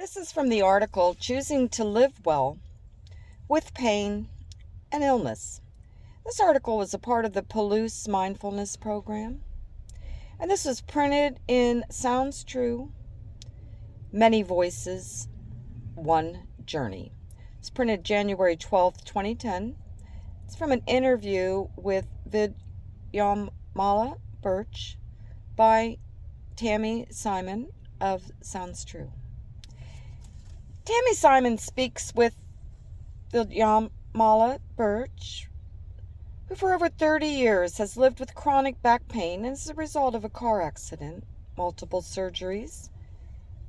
This is from the article Choosing to Live Well with Pain and Illness. This article was a part of the Palouse Mindfulness Program, and this was printed in Sounds True, Many Voices, One Journey. It's printed January 12th, 2010. It's from an interview with Vidyamala Burch by Tammy Simon of Sounds True. Tammy Simon speaks with Vidyamala Burch, who for over 30 years has lived with chronic back pain as a result of a car accident, multiple surgeries,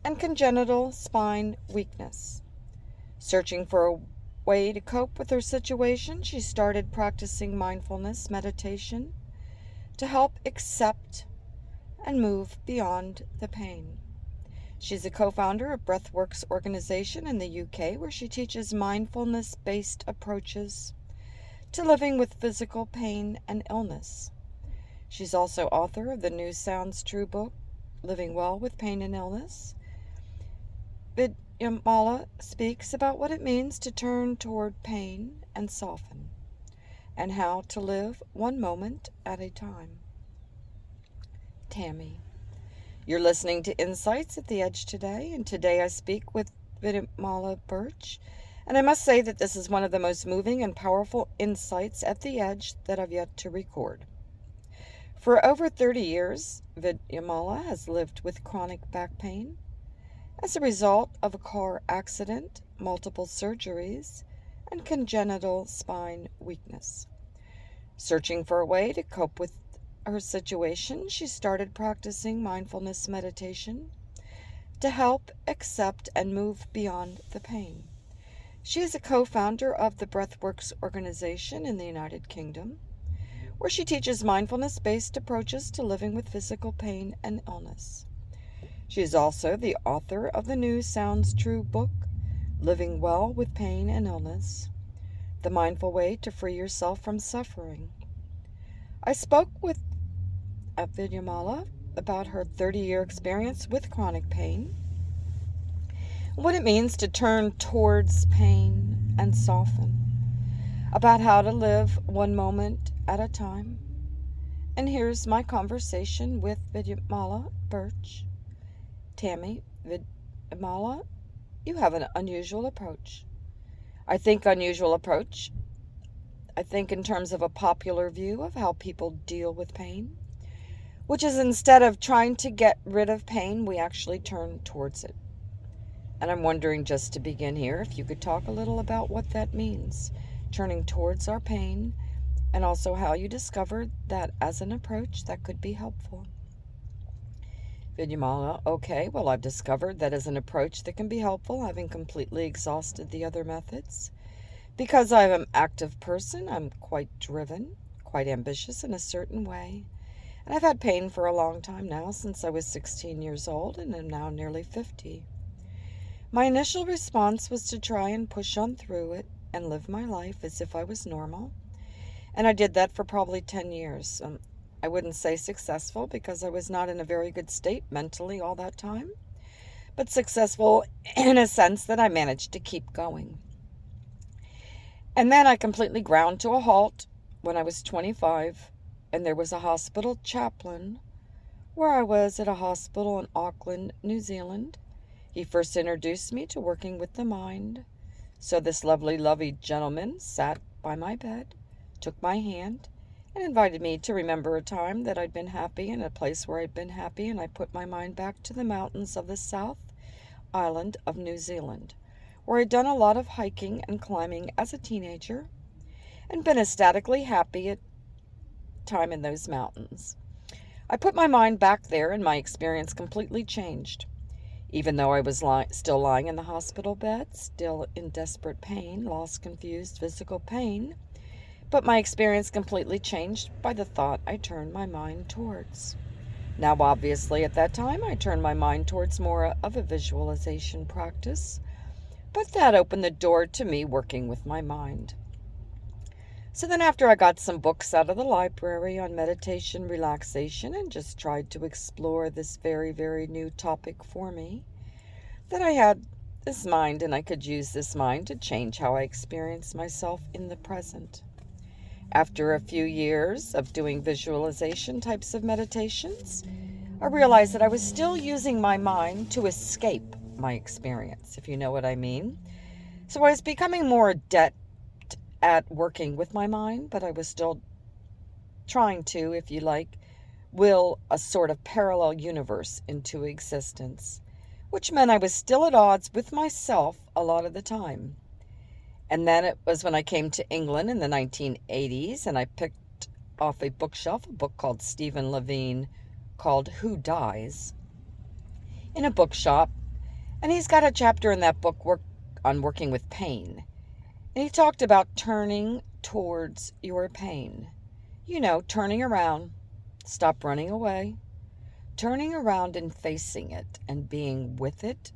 and congenital spine weakness. Searching for a way to cope with her situation, she started practicing mindfulness meditation to help accept and move beyond the pain. She's a co-founder of Breathworks organization in the UK, where she teaches mindfulness-based approaches to living with physical pain and illness. She's also author of the new Sounds True book, Living Well with Pain and Illness. Vidyamala speaks about what it means to turn toward pain and soften, and how to live one moment at a time. Tammy. You're listening to Insights at the Edge today, and today I speak with Vidyamala Burch, and I must say that this is one of the most moving and powerful insights at the edge that I've yet to record. For over 30 years, Vidyamala has lived with chronic back pain as a result of a car accident, multiple surgeries, and congenital spine weakness. Searching for a way to cope with her situation, she started practicing mindfulness meditation to help accept and move beyond the pain. She is a co-founder of the Breathworks organization in the United Kingdom, where she teaches mindfulness-based approaches to living with physical pain and illness. She is also the author of the new Sounds True book, Living Well with Pain and Illness, The Mindful Way to Free Yourself from Suffering. I spoke with Vidyamala about her 30-year experience with chronic pain, what it means to turn towards pain and soften, about how to live one moment at a time. And here's my conversation with Vidyamala Burch. Tammy, Vidyamala, you have an unusual approach. I think in terms of a popular view of how people deal with pain, which is instead of trying to get rid of pain, we actually turn towards it. And I'm wondering, just to begin here, if you could talk a little about what that means, turning towards our pain, and also how you discovered that as an approach that could be helpful. Vidyamala, okay, well, I've discovered that as an approach that can be helpful, having completely exhausted the other methods. Because I'm an active person, I'm quite driven, quite ambitious in a certain way. And I've had pain for a long time now, since I was 16 years old, and am now nearly 50. My initial response was to try and push on through it and live my life as if I was normal. And I did that for probably 10 years. I wouldn't say successful, because I was not in a very good state mentally all that time, but successful in a sense that I managed to keep going. And then I completely ground to a halt when I was 25, and there was a hospital chaplain where I was at a hospital in Auckland, New Zealand. He first introduced me to working with the mind. So this lovely gentleman sat by my bed, took my hand, and invited me to remember a time that I'd been happy in a place where I'd been happy, and I put my mind back to the mountains of the South Island of New Zealand, where I'd done a lot of hiking and climbing as a teenager, and been ecstatically happy at time in those mountains. I put my mind back there, and my experience completely changed. Even though I was still lying in the hospital bed, still in desperate pain, lost, confused physical pain, but my experience completely changed by the thought I turned my mind towards. Now, obviously, at that time, I turned my mind towards more of a visualization practice, but that opened the door to me working with my mind. So then after I got some books out of the library on meditation, relaxation, and just tried to explore this very, very new topic for me, then I had this mind, and I could use this mind to change how I experience myself in the present. After a few years of doing visualization types of meditations, I realized that I was still using my mind to escape my experience, if you know what I mean. So I was becoming more adept at working with my mind, but I was still trying to, if you like, will a sort of parallel universe into existence, which meant I was still at odds with myself a lot of the time. And then it was when I came to England in the 1980s, and I picked off a bookshelf a book called Stephen Levine called Who Dies in a bookshop, and he's got a chapter in that book on working with pain. And he talked about turning towards your pain. You know, turning around, stop running away, turning around and facing it and being with it.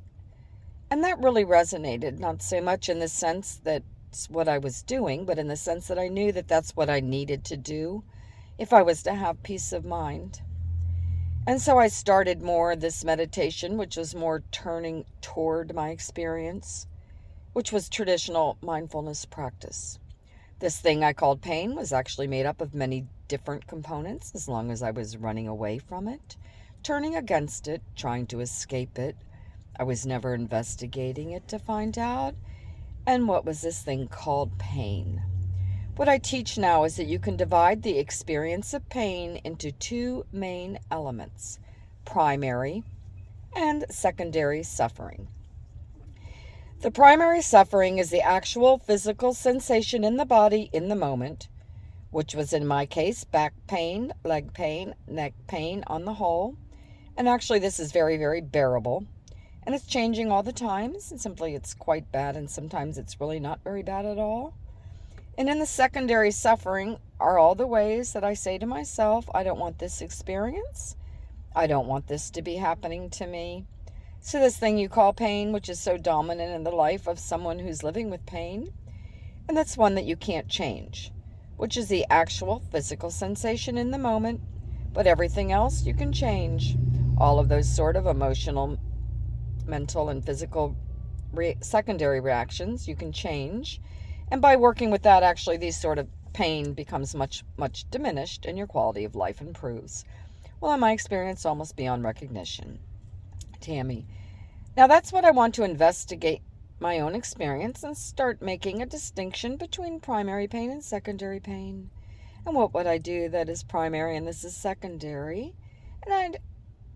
And that really resonated, not so much in the sense that it's what I was doing, but in the sense that I knew that that's what I needed to do if I was to have peace of mind. And so I started more this meditation, which was more turning toward my experience, which was traditional mindfulness practice. This thing I called pain was actually made up of many different components, as long as I was running away from it, turning against it, trying to escape it. I was never investigating it to find out. And what was this thing called pain? What I teach now is that you can divide the experience of pain into two main elements: primary and secondary suffering. The primary suffering is the actual physical sensation in the body in the moment, which was in my case back pain, leg pain, neck pain on the whole. And actually this is very, very bearable. And it's changing all the time. And simply it's quite bad, and sometimes it's really not very bad at all. And in the secondary suffering are all the ways that I say to myself, I don't want this experience. I don't want this to be happening to me. So this thing you call pain, which is so dominant in the life of someone who's living with pain, and that's one that you can't change, which is the actual physical sensation in the moment, but everything else you can change. All of those sort of emotional, mental, and physical secondary reactions you can change. And by working with that, actually, these sort of pain becomes much, much diminished, and your quality of life improves. Well, in my experience, almost beyond recognition. Tammy. Now that's what I want to investigate my own experience and start making a distinction between primary pain and secondary pain. And what would I do that is primary and this is secondary? And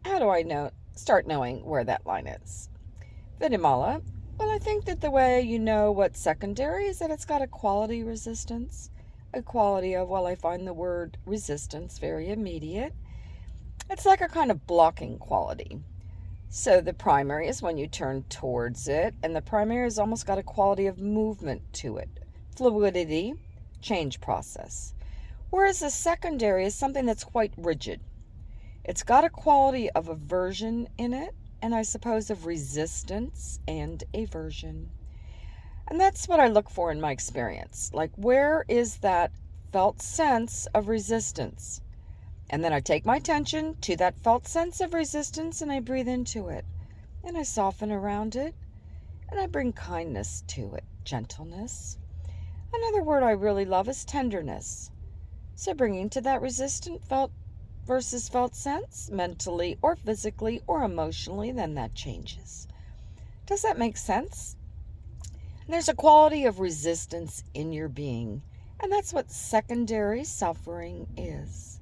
how do I start knowing where that line is? Vidyamala. Well, I think that the way you know what's secondary is that it's got a quality resistance. A quality of, well, I find the word resistance very immediate. It's like a kind of blocking quality. So the primary is when you turn towards it, and the primary has almost got a quality of movement to it. Fluidity, change process. Whereas the secondary is something that's quite rigid. It's got a quality of aversion in it, and I suppose of resistance and aversion. And that's what I look for in my experience. Like, where is that felt sense of resistance? And then I take my attention to that felt sense of resistance and I breathe into it. And I soften around it. And I bring kindness to it, gentleness. Another word I really love is tenderness. So bringing to that resistant felt versus felt sense, mentally or physically or emotionally, then that changes. Does that make sense? And there's a quality of resistance in your being. And that's what secondary suffering is.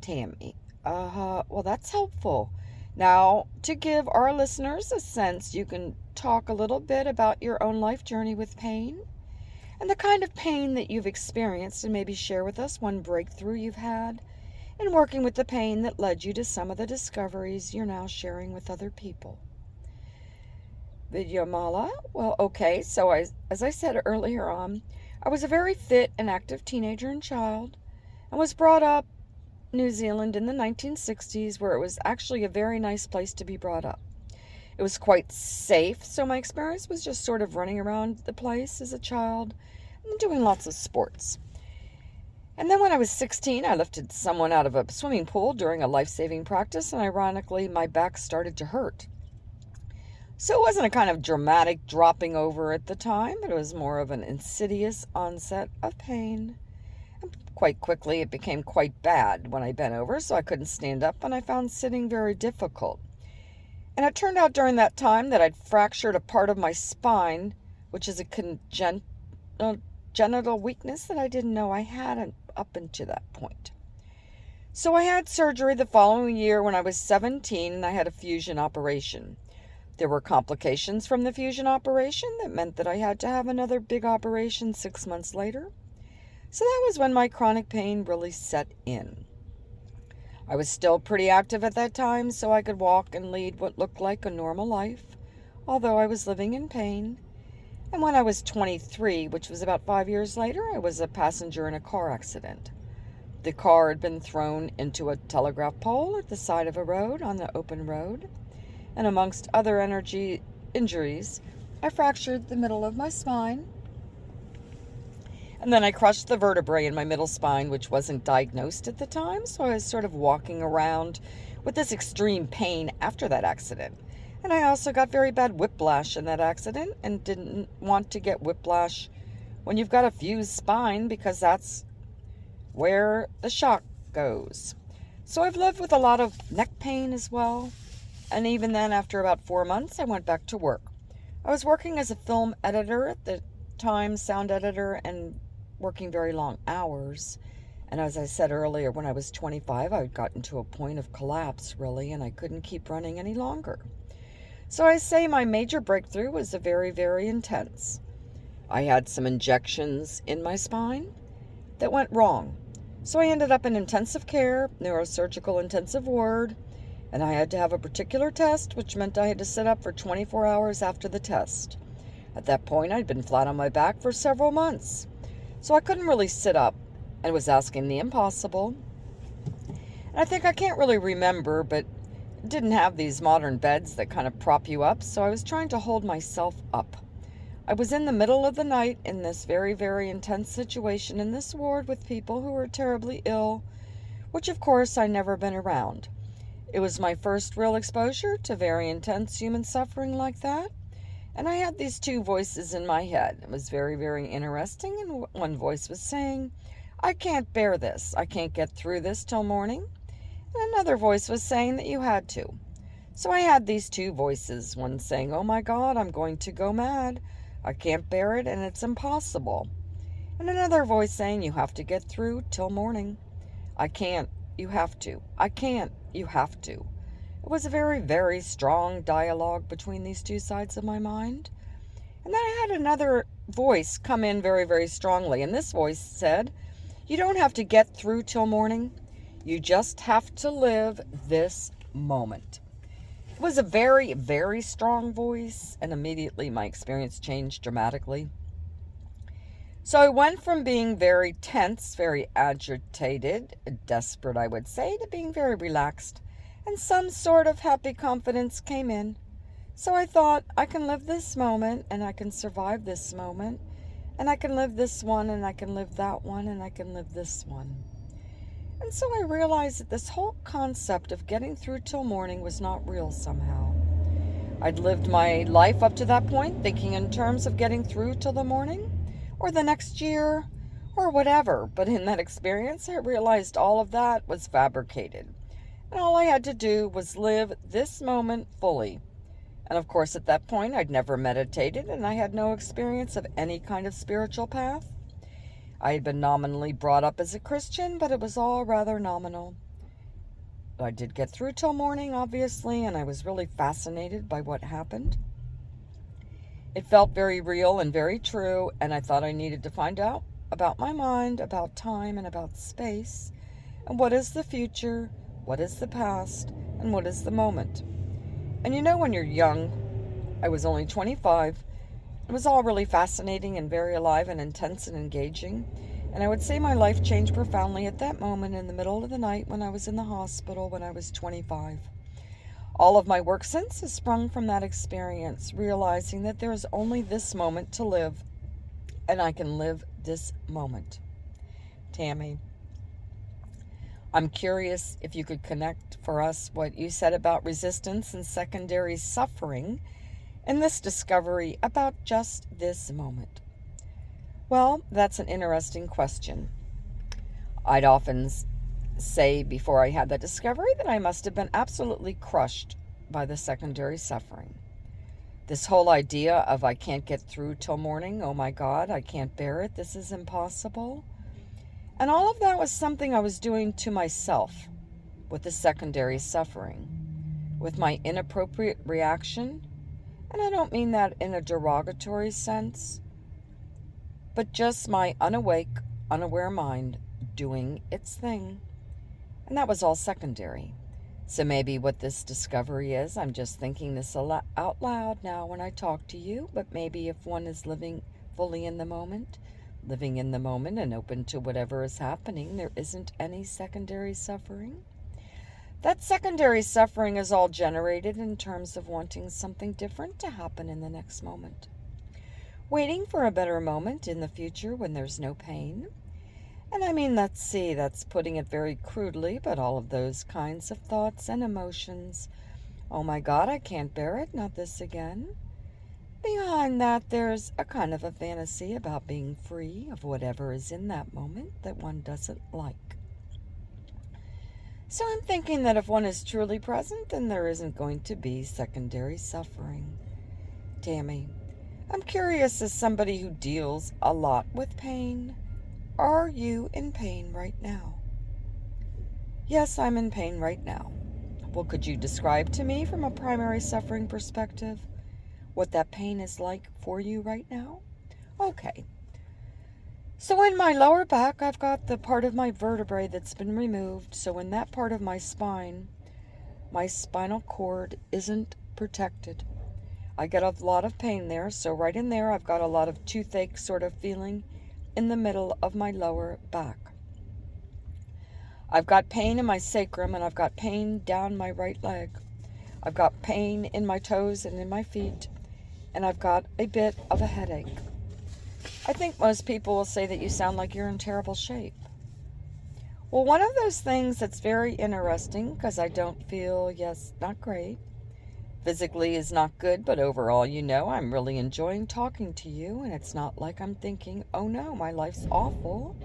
Tammy. Well, that's helpful. Now, to give our listeners a sense, you can talk a little bit about your own life journey with pain and the kind of pain that you've experienced, and maybe share with us one breakthrough you've had in working with the pain that led you to some of the discoveries you're now sharing with other people. Vidyamala. Well, okay, so as I said earlier on, I was a very fit and active teenager and child and was brought up New Zealand in the 1960s, where it was actually a very nice place to be brought up. It was quite safe, so my experience was just sort of running around the place as a child and doing lots of sports. And then when I was 16, I lifted someone out of a swimming pool during a life-saving practice, and ironically, my back started to hurt. So it wasn't a kind of dramatic dropping over at the time, but it was more of an insidious onset of pain. And quite quickly, it became quite bad when I bent over, so I couldn't stand up, and I found sitting very difficult. And it turned out during that time that I'd fractured a part of my spine, which is a congenital weakness that I didn't know I had up until that point. So I had surgery the following year when I was 17, and I had a fusion operation. There were complications from the fusion operation that meant that I had to have another big operation 6 months later. So that was when my chronic pain really set in. I was still pretty active at that time, so I could walk and lead what looked like a normal life, although I was living in pain. And when I was 23, which was about 5 years later, I was a passenger in a car accident. The car had been thrown into a telegraph pole at the side of a road on the open road, and amongst other injuries, I fractured the middle of my spine, and then I crushed the vertebrae in my middle spine, which wasn't diagnosed at the time, so I was sort of walking around with this extreme pain after that accident. And I also got very bad whiplash in that accident and didn't want to get whiplash when you've got a fused spine, because that's where the shock goes. So I've lived with a lot of neck pain as well. And even then, after about 4 months, I went back to work. I was working as a film editor at the time, sound editor, and working very long hours. And as I said earlier, when I was 25, I had gotten to a point of collapse, really, and I couldn't keep running any longer. So I say my major breakthrough was a very, very intense. I had some injections in my spine that went wrong. So I ended up in intensive care, neurosurgical intensive ward, and I had to have a particular test, which meant I had to sit up for 24 hours after the test. At that point, I'd been flat on my back for several months, so I couldn't really sit up and was asking the impossible. And I think I can't really remember, but didn't have these modern beds that kind of prop you up, so I was trying to hold myself up. I was in the middle of the night in this very, very intense situation in this ward with people who were terribly ill, which of course I'd never been around. It was my first real exposure to very intense human suffering like that, and I had these two voices in my head. It was very, very interesting, and one voice was saying, "I can't bear this. I can't get through this till morning." And another voice was saying that you had to. So I had these two voices, one saying, "Oh my God, I'm going to go mad. I can't bear it, and it's impossible." And another voice saying, "You have to get through till morning. I can't. You have to. I can't. You have to." It was a very, very strong dialogue between these two sides of my mind. And then I had another voice come in very, very strongly. And this voice said, "You don't have to get through till morning. You just have to live this moment." It was a very, very strong voice, and immediately my experience changed dramatically. So I went from being very tense, very agitated, desperate, I would say, to being very relaxed, and some sort of happy confidence came in. So I thought, I can live this moment, and I can survive this moment, and I can live this one, and I can live that one, and I can live this one. And so I realized that this whole concept of getting through till morning was not real somehow. I'd lived my life up to that point thinking in terms of getting through till the morning, or the next year, or whatever. But in that experience, I realized all of that was fabricated. And all I had to do was live this moment fully. And of course, at that point, I'd never meditated, and I had no experience of any kind of spiritual path. I had been nominally brought up as a Christian, but it was all rather nominal. I did get through till morning, obviously, and I was really fascinated by what happened. It felt very real and very true, and I thought I needed to find out about my mind, about time, and about space, and what is the future, what is the past, and what is the moment. And you know, when you're young, I was only 25, it was all really fascinating and very alive and intense and engaging. And I would say my life changed profoundly at that moment in the middle of the night when I was in the hospital when I was 25. All of my work since has sprung from that experience, realizing that there is only this moment to live, and I can live this moment. Tammy, I'm curious if you could connect for us what you said about resistance and secondary suffering in this discovery about just this moment? Well, that's an interesting question. I'd often say before I had that discovery that I must have been absolutely crushed by the secondary suffering. This whole idea of I can't get through till morning, oh my God, I can't bear it, this is impossible. And all of that was something I was doing to myself with the secondary suffering, with my inappropriate reaction. And I don't mean that in a derogatory sense, but just my unaware mind doing its thing. And that was all secondary. So maybe what this discovery is, I'm just thinking this out loud now when I talk to you, but maybe if one is living fully in the moment, living in the moment and open to whatever is happening, there isn't any secondary suffering. That secondary suffering is all generated in terms of wanting something different to happen in the next moment. Waiting for a better moment in the future when there's no pain. And I mean, let's see, that's putting it very crudely, but all of those kinds of thoughts and emotions. Oh my God, I can't bear it, not this again. Beyond that, there's a kind of a fantasy about being free of whatever is in that moment that one doesn't like. So I'm thinking that if one is truly present, then there isn't going to be secondary suffering. Tammy, I'm curious, as somebody who deals a lot with pain, are you in pain right now? Yes, I'm in pain right now. Well, could you describe to me from a primary suffering perspective what that pain is like for you right now? Okay. So in my lower back, I've got the part of my vertebrae that's been removed. So in that part of my spine, my spinal cord isn't protected. I get a lot of pain there. So right in there, I've got a lot of toothache sort of feeling in the middle of my lower back. I've got pain in my sacrum, and I've got pain down my right leg. I've got pain in my toes and in my feet, and I've got a bit of a headache. I think most people will say that you sound like you're in terrible shape. Well, one of those things that's very interesting, because I don't feel, not great. Physically is not good, but overall, I'm really enjoying talking to you, and it's not like I'm thinking, oh no, my life's awful.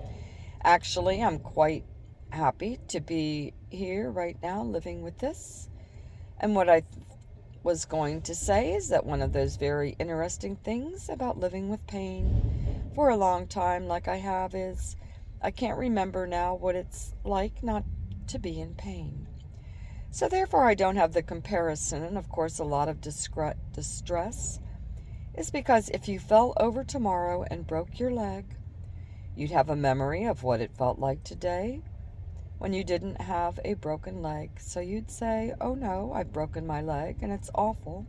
Actually, I'm quite happy to be here right now living with this. And what I was going to say is that one of those very interesting things about living with pain for a long time like I have is I can't remember now what it's like not to be in pain. So therefore, I don't have the comparison, and of course a lot of distress is because if you fell over tomorrow and broke your leg, you'd have a memory of what it felt like today when you didn't have a broken leg. So you'd say, oh no, I've broken my leg and it's awful.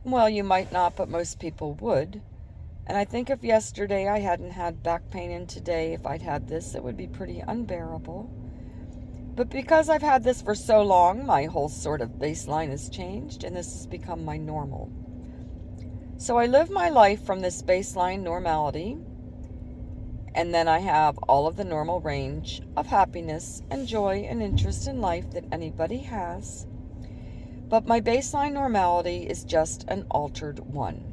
Well, you might not, but most people would. And I think if yesterday I hadn't had back pain and today, if I'd had this, it would be pretty unbearable. But because I've had this for so long, my whole sort of baseline has changed, and this has become my normal. So I live my life from this baseline normality, and then I have all of the normal range of happiness and joy and interest in life that anybody has. But my baseline normality is just an altered one.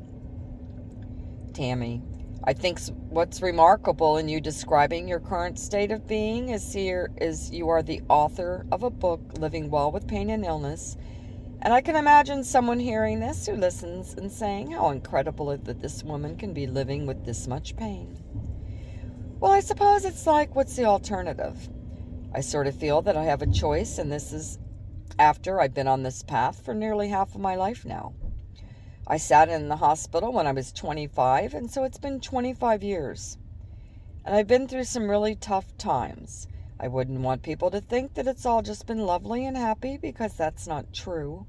Tammy, I think what's remarkable in you describing your current state of being is you are the author of a book, Living Well with Pain and Illness. And I can imagine someone hearing this who listens and saying how incredible that this woman can be living with this much pain. Well, I suppose it's like, what's the alternative? I sort of feel that I have a choice, and this is after I've been on this path for nearly half of my life now. I sat in the hospital when I was 25, and so it's been 25 years. And I've been through some really tough times. I wouldn't want people to think that it's all just been lovely and happy, because that's not true.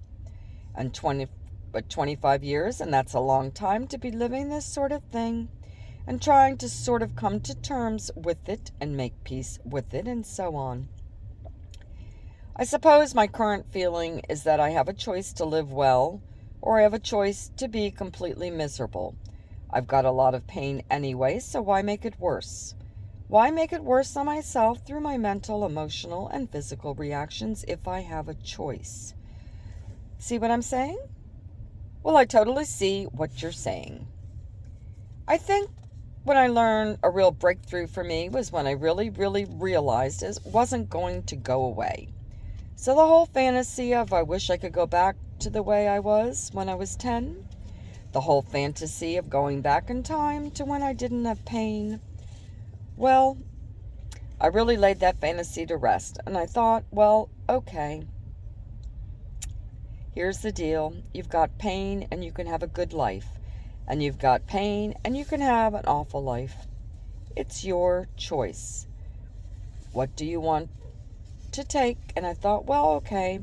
And 25 years, and that's a long time to be living this sort of thing and trying to sort of come to terms with it and make peace with it and so on. I suppose my current feeling is that I have a choice to live well, or I have a choice to be completely miserable. I've got a lot of pain anyway, so why make it worse? Why make it worse on myself through my mental, emotional, and physical reactions if I have a choice? See what I'm saying? Well, I totally see what you're saying. I think when I learned a real breakthrough for me was when I really, really realized it wasn't going to go away. So the whole fantasy of I wish I could go back to the way I was when I was 10, the whole fantasy of going back in time to when I didn't have pain, well, I really laid that fantasy to rest. And I thought, well, okay, here's the deal. You've got pain and you can have a good life. And you've got pain and you can have an awful life. It's your choice. What do you want to take? And I thought, well, okay,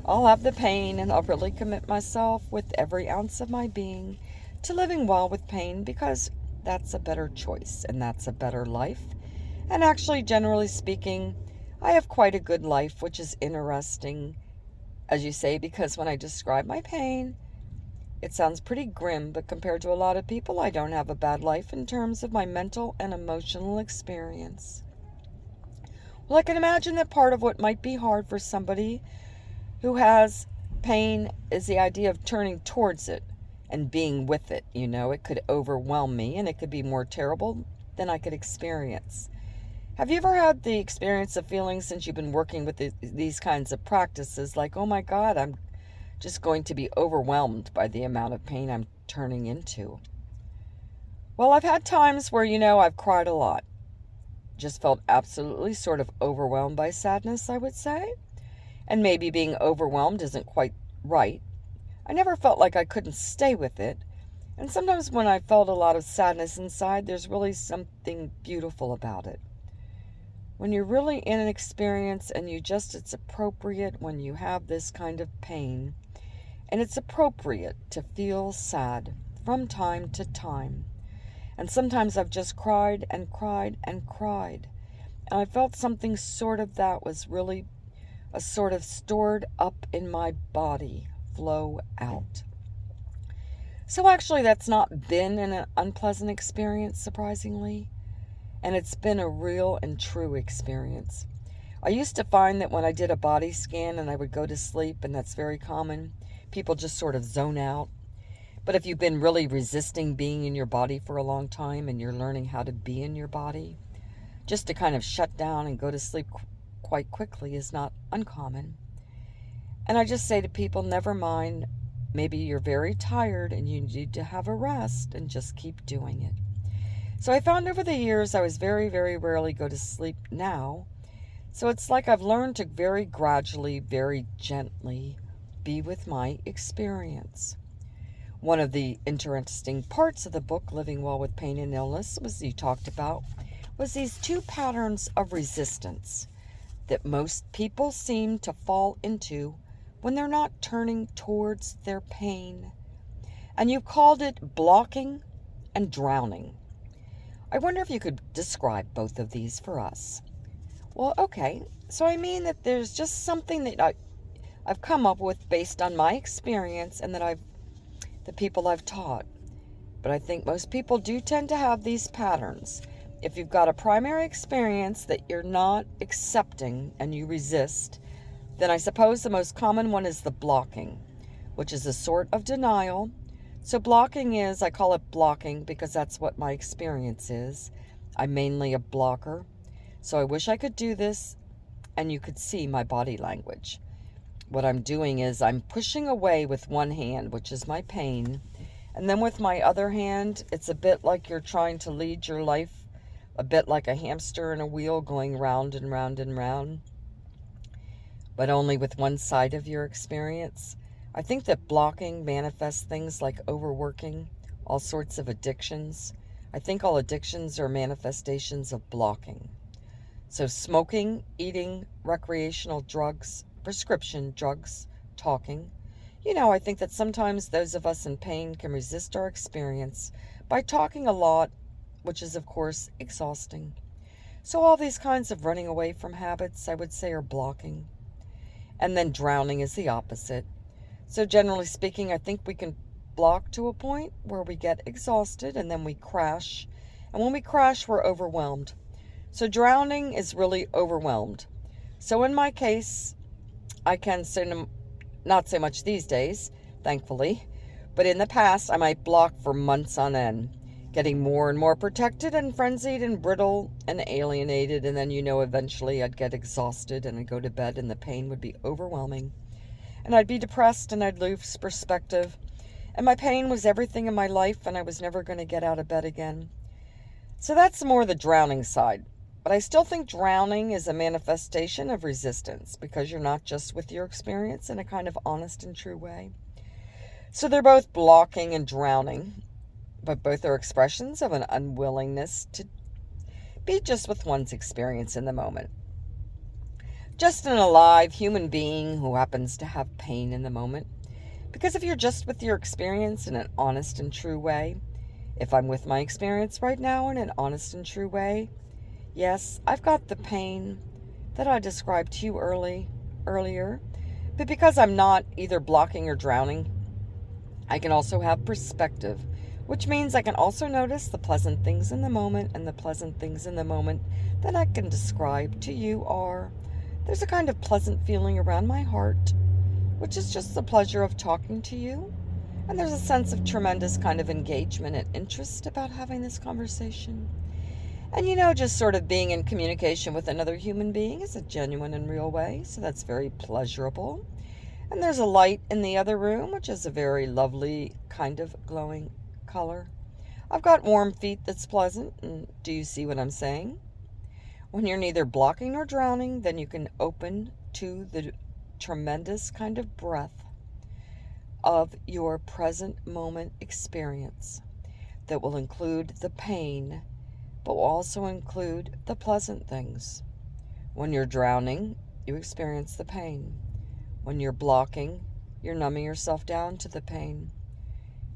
I'll have the pain and I'll really commit myself with every ounce of my being to living well with pain, because that's a better choice and that's a better life. And actually, generally speaking, I have quite a good life, which is interesting, as you say, because when I describe my pain, it sounds pretty grim, but compared to a lot of people, I don't have a bad life in terms of my mental and emotional experience. Well, I can imagine that part of what might be hard for somebody who has pain is the idea of turning towards it and being with it. It could overwhelm me and it could be more terrible than I could experience. Have you ever had the experience of feeling, since you've been working with these kinds of practices, like, oh my God, I'm just going to be overwhelmed by the amount of pain I'm turning into? Well, I've had times where, I've cried a lot. Just felt absolutely sort of overwhelmed by sadness, I would say. And maybe being overwhelmed isn't quite right. I never felt like I couldn't stay with it. And sometimes when I felt a lot of sadness inside, there's really something beautiful about it. When you're really in an experience and it's appropriate when you have this kind of pain, and it's appropriate to feel sad from time to time. And sometimes I've just cried and cried and cried. And I felt something sort of that was really a sort of stored up in my body flow out. So actually that's not been an unpleasant experience, surprisingly. And it's been a real and true experience. I used to find that when I did a body scan and I would go to sleep, and that's very common, people just sort of zone out. But if you've been really resisting being in your body for a long time and you're learning how to be in your body, just to kind of shut down and go to sleep quite quickly is not uncommon. And I just say to people, never mind, maybe you're very tired and you need to have a rest, and just keep doing it. So I found over the years I was very, very rarely go to sleep now. So it's like I've learned to very gradually, very gently be with my experience. One of the interesting parts of the book, Living Well with Pain and Illness, was these two patterns of resistance that most people seem to fall into when they're not turning towards their pain. And you called it blocking and drowning. I wonder if you could describe both of these for us. Well, okay, so I mean that there's just something that I've come up with based on my experience and the people I've taught. But I think most people do tend to have these patterns. If you've got a primary experience that you're not accepting and you resist, then I suppose the most common one is the blocking, which is a sort of denial. So blocking is, I call it blocking because that's what my experience is. I'm mainly a blocker. So I wish I could do this and you could see my body language. What I'm doing is I'm pushing away with one hand, which is my pain. And then with my other hand, it's a bit like you're trying to lead your life, a bit like a hamster in a wheel going round and round and round, but only with one side of your experience. I think that blocking manifests things like overworking, all sorts of addictions. I think all addictions are manifestations of blocking. So smoking, eating, recreational drugs, prescription drugs, talking. I think that sometimes those of us in pain can resist our experience by talking a lot, which is, of course, exhausting. So all these kinds of running away from habits, I would say, are blocking. And then drowning is the opposite. So generally speaking, I think we can block to a point where we get exhausted and then we crash. And when we crash, we're overwhelmed. So drowning is really overwhelmed. So in my case, I can say, not so much these days, thankfully, But in the past, I might block for months on end, getting more and more protected and frenzied and brittle and alienated. And then, eventually I'd get exhausted and I'd go to bed and the pain would be overwhelming. And I'd be depressed and I'd lose perspective. And my pain was everything in my life and I was never going to get out of bed again. So that's more the drowning side. But I still think drowning is a manifestation of resistance because you're not just with your experience in a kind of honest and true way. So they're both blocking and drowning, but both are expressions of an unwillingness to be just with one's experience in the moment. Just an alive human being who happens to have pain in the moment. Because if you're just with your experience in an honest and true way, if I'm with my experience right now in an honest and true way, yes, I've got the pain that I described to you earlier, but because I'm not either blocking or drowning, I can also have perspective, which means I can also notice the pleasant things in the moment, and the pleasant things in the moment that I can describe to you are, there's a kind of pleasant feeling around my heart, which is just the pleasure of talking to you, and there's a sense of tremendous kind of engagement and interest about having this conversation. And just sort of being in communication with another human being is a genuine and real way, so that's very pleasurable. And there's a light in the other room, which is a very lovely kind of glowing color. I've got warm feet that's pleasant, and do you see what I'm saying? When you're neither blocking nor drowning, then you can open to the tremendous kind of breath of your present moment experience that will include the pain, but will also include the pleasant things. When you're drowning, you experience the pain. When you're blocking, you're numbing yourself down to the pain.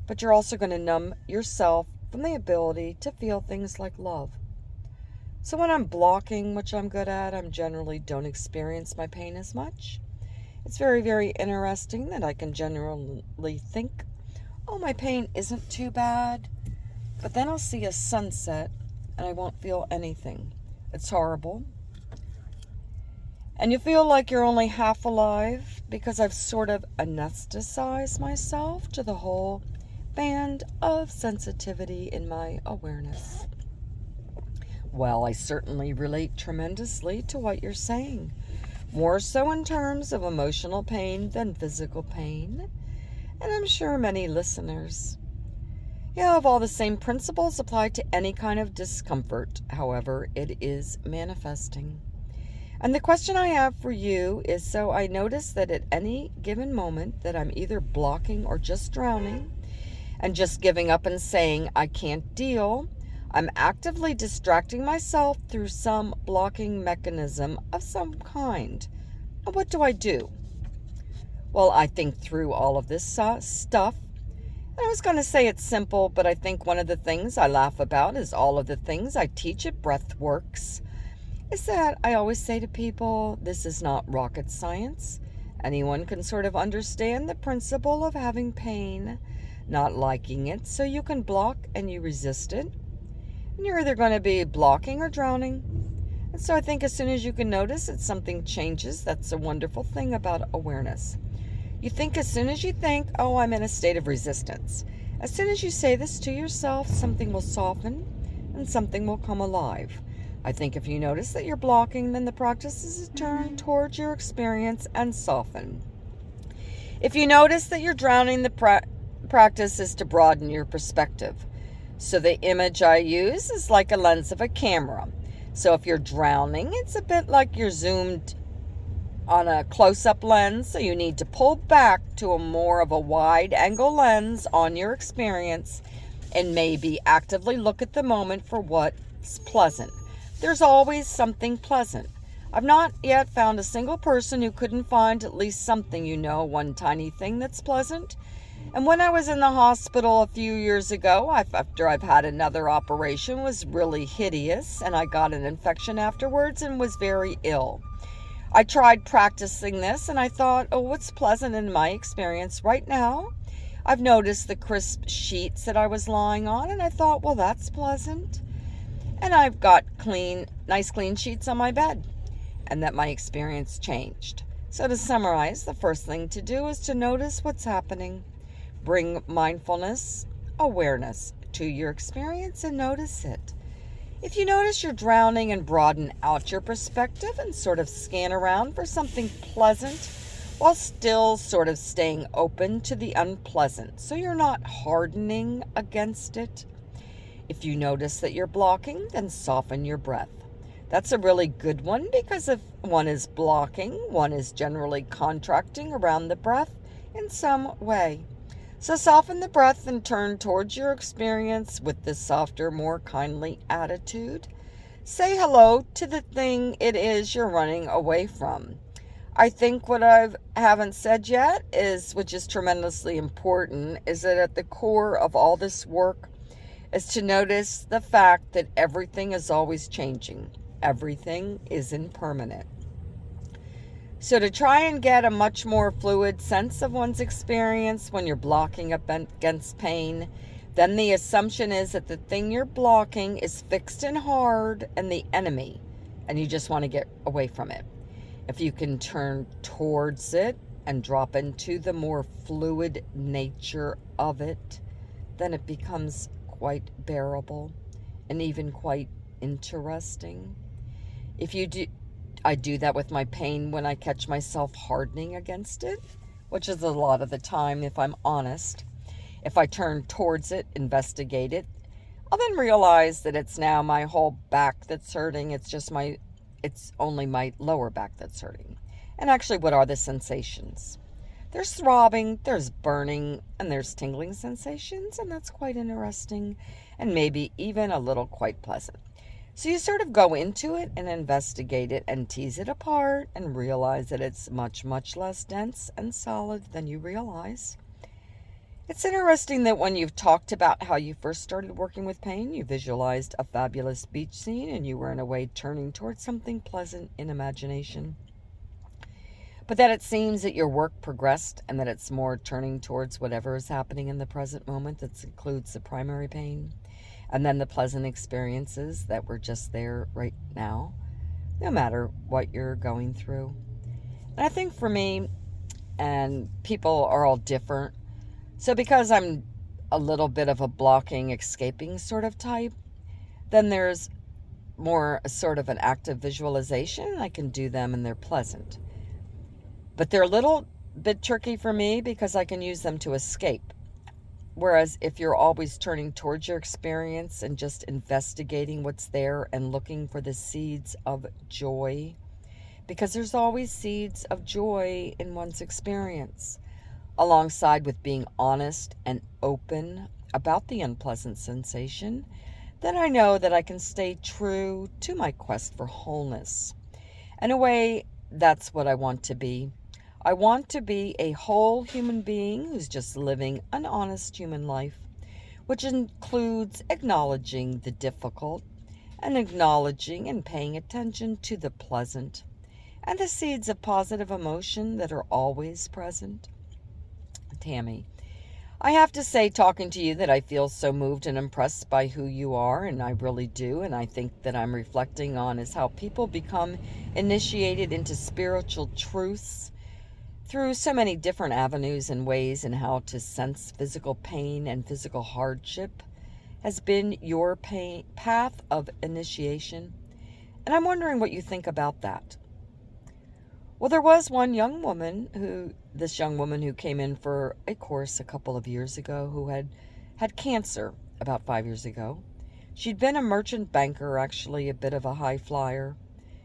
But you're also going to numb yourself from the ability to feel things like love. So when I'm blocking, which I'm good at, I generally don't experience my pain as much. It's very, very interesting that I can generally think, oh, my pain isn't too bad. But then I'll see a sunset and I won't feel anything. It's horrible. And you feel like you're only half alive because I've sort of anesthetized myself to the whole band of sensitivity in my awareness. Well, I certainly relate tremendously to what you're saying, more so in terms of emotional pain than physical pain, and I'm sure many listeners have all the same principles applied to any kind of discomfort, however it is manifesting. And the question I have for you is, so I notice that at any given moment that I'm either blocking or just drowning and just giving up and saying I can't deal, I'm actively distracting myself through some blocking mechanism of some kind. And what do? Well, I think through all of this stuff. And I was going to say it's simple, but I think one of the things I laugh about is all of the things I teach at Breathworks is that I always say to people, this is not rocket science. Anyone can sort of understand the principle of having pain, not liking it, so you can block and you resist it. And you're either going to be blocking or drowning. And so I think as soon as you can notice that something changes, that's a wonderful thing about awareness. You think as soon as you think, oh, I'm in a state of resistance. As soon as you say this to yourself, something will soften and something will come alive. I think if you notice that you're blocking, then the practice is to turn towards your experience and soften. If you notice that you're drowning, the practice is to broaden your perspective. So the image I use is like a lens of a camera. So if you're drowning, it's a bit like you're zoomed on a close-up lens, so you need to pull back to a more of a wide-angle lens on your experience and maybe actively look at the moment for what's pleasant. There's always something pleasant. I've not yet found a single person who couldn't find at least something, one tiny thing that's pleasant. And when I was in the hospital a few years ago, after I've had another operation, was really hideous, and I got an infection afterwards and was very ill. I tried practicing this, and I thought, oh, what's pleasant in my experience right now? I've noticed the crisp sheets that I was lying on, and I thought, well, that's pleasant. And I've got nice clean sheets on my bed, and that my experience changed. So to summarize, the first thing to do is to notice what's happening. Bring mindfulness, awareness to your experience and notice it. If you notice you're drowning, and broaden out your perspective and sort of scan around for something pleasant while still sort of staying open to the unpleasant, so you're not hardening against it. If you notice that you're blocking, then soften your breath. That's a really good one, because if one is blocking, one is generally contracting around the breath in some way. So soften the breath and turn towards your experience with this softer, more kindly attitude. Say hello to the thing it is you're running away from. I think what I haven't said yet is, which is tremendously important, is that at the core of all this work is to notice the fact that everything is always changing. Everything is impermanent. So to try and get a much more fluid sense of one's experience when you're blocking up against pain, then the assumption is that the thing you're blocking is fixed and hard and the enemy, and you just want to get away from it. If you can turn towards it and drop into the more fluid nature of it, then it becomes quite bearable and even quite interesting. I do that with my pain when I catch myself hardening against it, which is a lot of the time, if I'm honest. If I turn towards it, investigate it, I'll then realize that it's now my whole back that's hurting. It's only my lower back that's hurting. And actually, what are the sensations? There's throbbing, there's burning, and there's tingling sensations, and that's quite interesting, and maybe even a little quite pleasant. So you sort of go into it and investigate it and tease it apart and realize that it's much, much less dense and solid than you realize. It's interesting that when you've talked about how you first started working with pain, you visualized a fabulous beach scene and you were in a way turning towards something pleasant in imagination. But that it seems that your work progressed and that it's more turning towards whatever is happening in the present moment that includes the primary pain. And then the pleasant experiences that were just there right now, no matter what you're going through. And I think for me, and people are all different, so because I'm a little bit of a blocking, escaping sort of type, then there's more a sort of an active visualization. I can do them and they're pleasant. But they're a little bit tricky for me because I can use them to escape. Whereas if you're always turning towards your experience and just investigating what's there and looking for the seeds of joy, because there's always seeds of joy in one's experience, alongside with being honest and open about the unpleasant sensation, then I know that I can stay true to my quest for wholeness. In a way, that's what I want to be. I want to be a whole human being who's just living an honest human life, which includes acknowledging the difficult and acknowledging and paying attention to the pleasant and the seeds of positive emotion that are always present. Tammy, I have to say, talking to you, that I feel so moved and impressed by who you are, and I really do, and I think that I'm reflecting on is how people become initiated into spiritual truths through so many different avenues and ways, and how to sense physical pain and physical hardship has been your path of initiation. And I'm wondering what you think about that. Well, there was this young woman who came in for a course a couple of years ago who had cancer about 5 years ago. She'd been a merchant banker, actually a bit of a high flyer,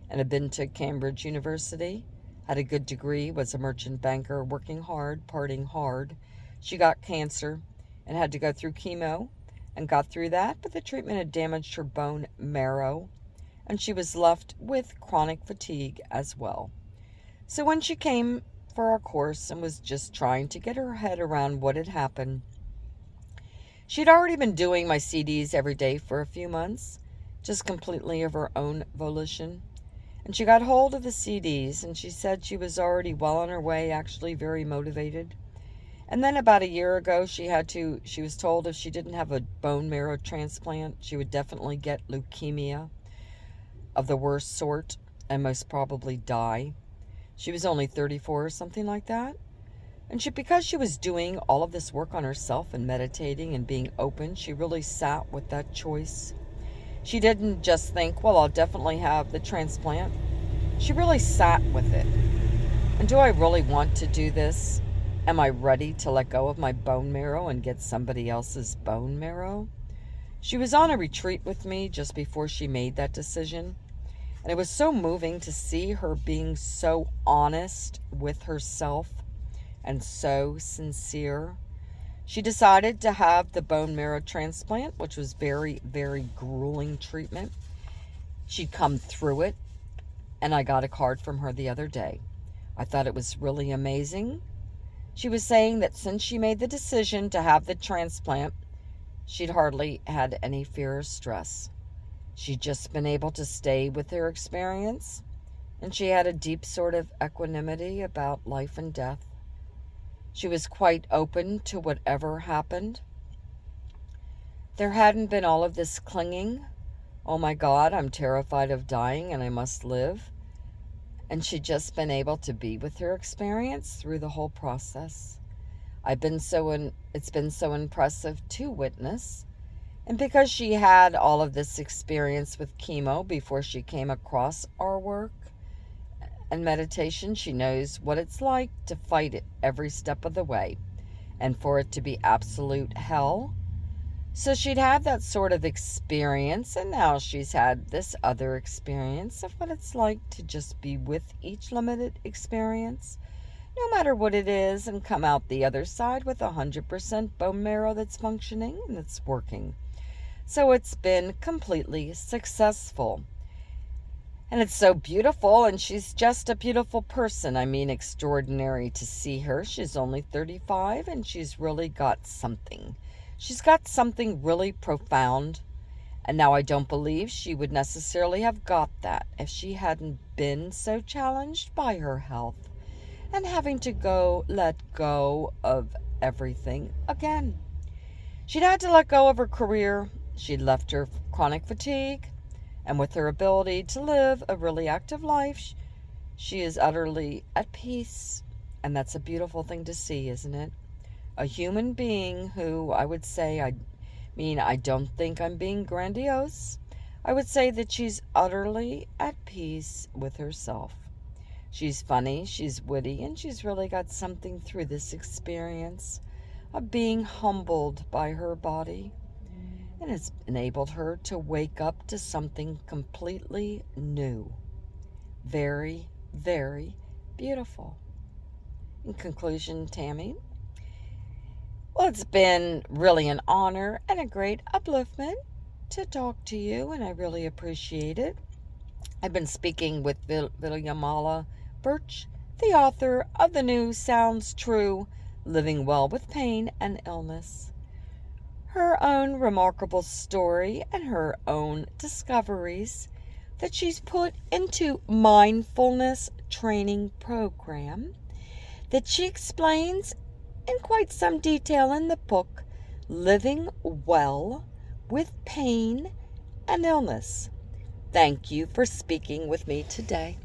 and had been to Cambridge University. Had a good degree, was a merchant banker, working hard, partying hard. She got cancer and had to go through chemo and got through that, but the treatment had damaged her bone marrow, and she was left with chronic fatigue as well. So when she came for our course and was just trying to get her head around what had happened, she'd already been doing my CDs every day for a few months, just completely of her own volition. And she got hold of the CDs, and she said she was already well on her way, actually very motivated. And then about a year ago, she was told if she didn't have a bone marrow transplant, she would definitely get leukemia of the worst sort and most probably die. She was only 34 or something like that. Because she was doing all of this work on herself and meditating and being open, she really sat with that choice. She didn't just think, well, I'll definitely have the transplant. She really sat with it. And do I really want to do this? Am I ready to let go of my bone marrow and get somebody else's bone marrow? She was on a retreat with me just before she made that decision. And it was so moving to see her being so honest with herself and so sincere. She decided to have the bone marrow transplant, which was very, very grueling treatment. She'd come through it, and I got a card from her the other day. I thought it was really amazing. She was saying that since she made the decision to have the transplant, she'd hardly had any fear or stress. She'd just been able to stay with her experience, and she had a deep sort of equanimity about life and death. She was quite open to whatever happened. There hadn't been all of this clinging. Oh my God, I'm terrified of dying and I must live. And she'd just been able to be with her experience through the whole process. It's been so impressive to witness. And because she had all of this experience with chemo before she came across our work and meditation, she knows what it's like to fight it every step of the way and for it to be absolute hell. So she'd had that sort of experience, and now she's had this other experience of what it's like to just be with each limited experience, no matter what it is, and come out the other side with 100% bone marrow that's functioning and that's working. So it's been completely successful. And it's so beautiful, and she's just a beautiful person. I mean, extraordinary to see her. She's only 35, and she's really got something. She's got something really profound. And now I don't believe she would necessarily have got that if she hadn't been so challenged by her health and having to let go of everything again. She'd had to let go of her career. She'd left her chronic fatigue. And with her ability to live a really active life, she is utterly at peace. And that's a beautiful thing to see, isn't it? A human being who I would say, I don't think I'm being grandiose. I would say that she's utterly at peace with herself. She's funny, she's witty, and she's really got something through this experience of being humbled by her body. And it's enabled her to wake up to something completely new. Very, very beautiful. In conclusion, Tammy, well, it's been really an honor and a great upliftment to talk to you, and I really appreciate it. I've been speaking with Vidyamala Burch, the author of the new Sounds True, Living Well with Pain and Illness. Her own remarkable story and her own discoveries that she's put into mindfulness training program that she explains in quite some detail in the book Living Well with Pain and Illness. Thank you for speaking with me today.